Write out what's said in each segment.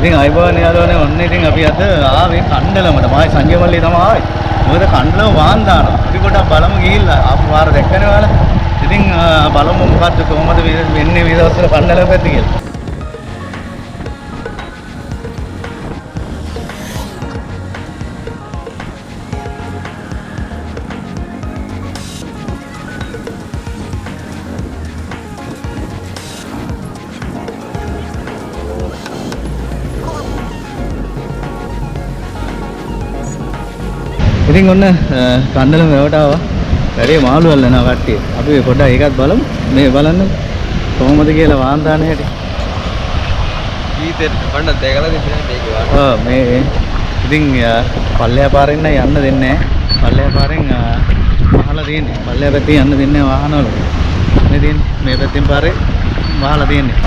ඉතින් අයිබෝන් යාළුවනේ ඔන්න ඉතින් අපි අද ආවේ කණ්ඩලමට. මායි සංජය මල්ලි තමයි ආවේ. මොකද කණ්ඩලම වාන් දානවා. අපි පොඩක් බලමු ගිහිල්ලා ආපු පාර දැක්කනේ ඔයාලා. ඉතින් බලමු මොකද්ද කොහොමද වෙන්නේ මේ දවස්වල කණ්ඩලම පැත්තේ කියලා. ඉතින් ඔන්න කණ්ඩලම වැවට ආවා. වැඩේ මාළු අල්ලනවා කට්ටිය. අපි පොඩ්ඩක් ඒකත් බලමු. මේ බලන්න කොහොමද කියලා වාන් දාන හැටි. කීතෙන් පණ්ඩත් දැකලා තිබුණේ මේක වාන. ඔව් මේ ඉතින් පල්ලෙහා පාරෙන් නම් යන්න දෙන්නේ නැහැ. පල්ලෙහා පාරෙන් වහලා තියෙන්නේ. පල්ලෙහා පැත්තේ යන්න දෙන්නේ නැහැ වාහනවල. මේ තියෙන්නේ මේ පැත්තෙන් පාරේ වහලා තියෙන්නේ.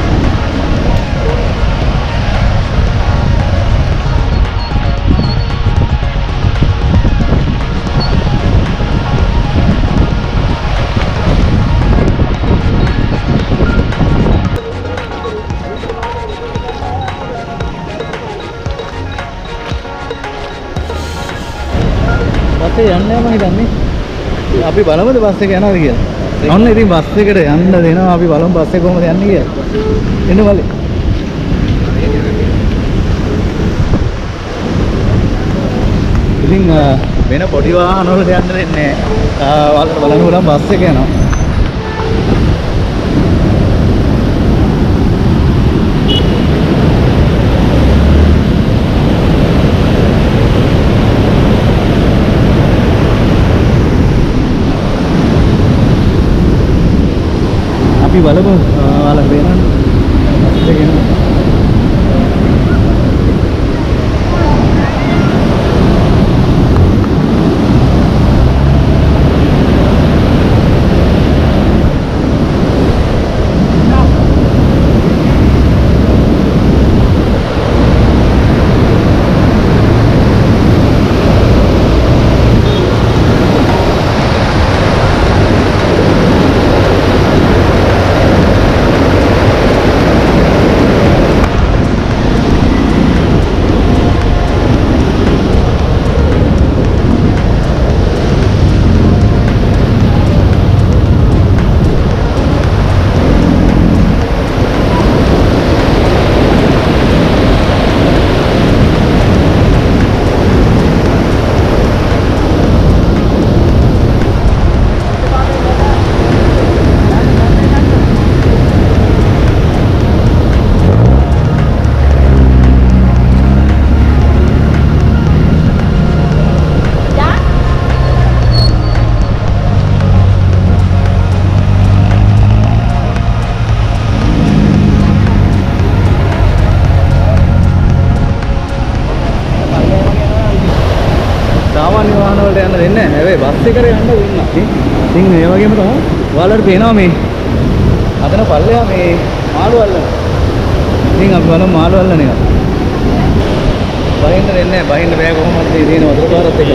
යන්නේ මම හිතන්නේ අපි බලමුද බස් එක යනවාද කියලා. ඔන්න ඉතින් බස් එකට යන්න දෙනවා. අපි බලමු බස් එක කොහොමද යන්නේ කියලා. එන්න බලන්න. ඉතින් වෙන පොඩි වාහන වලට යන්න දෙන්නේ නැහැ. බලන්න බස් එක යනවා. බලමු ඔයාලා වෙනවද දෙගෙන බස් එකට යන්න දුන්නා. ඉතින් මේ වගේම තමයි ඔයාලට පේනවා මේ අතන පල්ලෙහා මේ මාළු අල්ලන. ඉතින් අපි බලමු මාළු අල්ලන එක. බහින්න දෙන්නේ නැහැ. බහින්න බෑ කොහොමද මේ දින වතුර පාරත් එක්ක.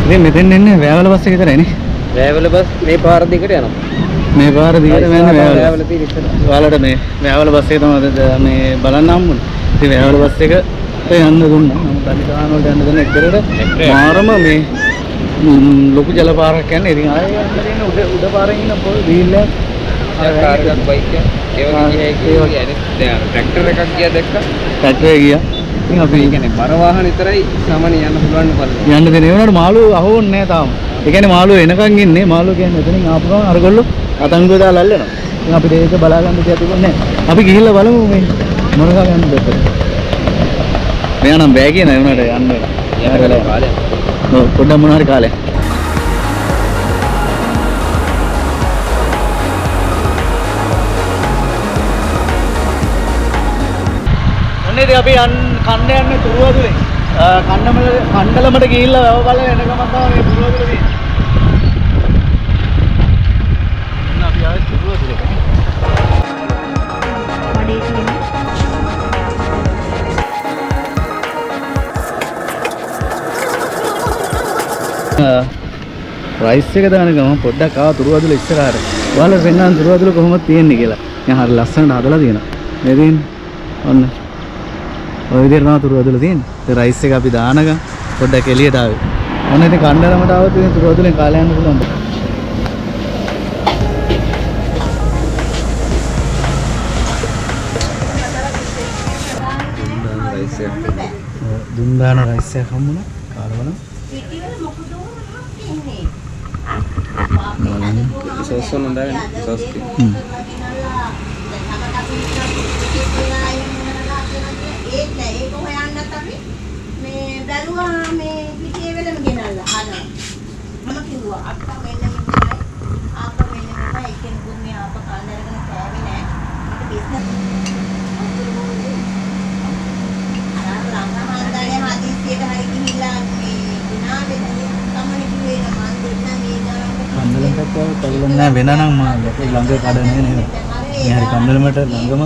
ඉතින් මෙතෙන් එන්නේ වැවල බස් එක විතරයි නේ. වැවල බස් මේ පාර දිගට යනවා. මේ පාර දිගට යන්නේ වැවල තියෙන ඉස්සර. ඔයාලට මේ වැවල බස් එක තමයි මේ බලන්න හම්බුනේ. ඉතින් වැවල බස් එක යන්න දුන්නා. මම දනිකාන වලට යන්න දෙන එක්තරට මාරම මේ ලොකු ජල පාරක් යන්නේ. ඉතින් ආයෙ යන්න තියෙන උඩ පාරේ ඉන්න පොල් වීල් එක කාර් එකක් බයික් එක ඒ වගේ කියන්නේ ට්‍රැක්ටර් එකක් ගියා දැක්කා. ට්‍රැක්ටර් එක ගියා. ඉතින් අපි කියන්නේ බර වාහන විතරයි සාමාන්‍ය යන්න පුළුවන් පල්ලෙ. යන්න දෙන. ඒ වුණාට මාළු අහුවන්නේ නැහැ තාම. ඒ කියන්නේ මාළු එනකන් ඉන්නේ. මාළු කියන්නේ එතනින් ආපු ගමන් අරගොල්ලෝ අතංගුව දාලා අල්ලනවා. ඉතින් අපිට ඒක බලා ගන්න දෙයක් තිබුණේ නැහැ. අපි ගිහිල්ලා බලමු මේ මොනකා ගන්න දෙයක්. මෙයා නම් බෑ කියන ඒ වුණාට යන්න වෙලා. කාලේ. ඔව් පොඩ්ඩක් මොනවා හරි කාලේ. ඔන්නේ ඉතින් අපි කන්න යන්නේ තුරුවදුලේ. කණ්ඩලමට ගිහිල්ලා වැව බලලා එන ගමන් තමයි මේ තුරුවදුල තියෙන්නේ. එන්න අපි ආවේ තුරුවදුලේ. මඩේ තියෙන්නේ රයිස් එක දාන ගමන් පොඩ්ඩක් ආව තුරුවදුල ඉස්සරහට. ඔයාලා පෙන්නන තුරුවදුල කොහොමද තියෙන්නේ කියලා. දැන් හරිය ලස්සනට හදලා තියෙනවා. මේ තියෙන්නේ. ඔන්න. ඔය විදිහට තමයි තුරුවදුල තියෙන්නේ. ඒ රයිස් එක අපි දානගම පොඩ්ඩක් එළියට ආවේ. ඔන්න ඉතින් කණ්ඩලමට ආවොත් ඉතින් තුරුවදුලෙන් කාලය යන්න පුළුවන්. දුන්දාන රයිස් එක හම්බුණා. කාලවල පිටිවල මොකද ඉන්නේ සෝස් එක නෝදාගෙන සෝස් එක. ඒක නෑ ඒක හොයන්නත් අපි මේ බැලුවා මේ පිටියේ වෙලම ගෙනල්ලා අහනවා මම කිව්වා අක්කා මෙන්න මෙන්නයි ආප්පා මෙන්න මෙන්නයි එකෙන් දුන්නේ ආප්පා කාන්දරගෙන කෑවේ නෑ අපිට බිස්නස් අර ලංකා මන්දාගේ හදිස්සියට හරි ගිහිල්ලා මේ දිනාවේ තමයි කිව්වේ නම් මන් දෙන්න මේ ගානට කණ්ඩලමට කවුරුන් නෑ වෙන නම් මා ළඟ කඩ නෑ නේද? මේ හරි කණ්ඩලමට ළඟම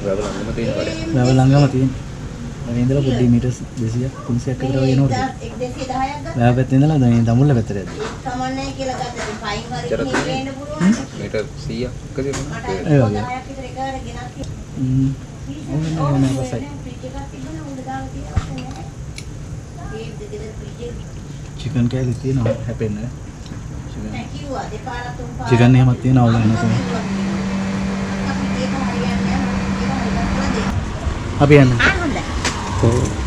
වැව ළඟම තියෙන කඩේ. වැව ළඟම තියෙන. මේ ඉඳලා පොඩි මීටර්ස් 200ක් 300ක් විතර වගේ නෝට. 1210ක් ගත්තා. වැව පැත්තේ ඉඳලා දැන් දඹුල්ල පැත්තට යද්දි. කමන්නේ කියලා ගත්තා. ඉතින් පයින් වරින් ඉන්න පුළුවන්. මීටර් 100ක් ක දෙනවා. ඒ වගේ. 10ක් විතර එකවර ගෙනත් ඕනේ නෑ බසයි. චිකන් කෑලි තියෙනවා හැපෙන්නේ. චිකන් එහෙමත් තියෙනවා වගේ නේද? අපි යන්න. ආ හොඳයි. ඔව්.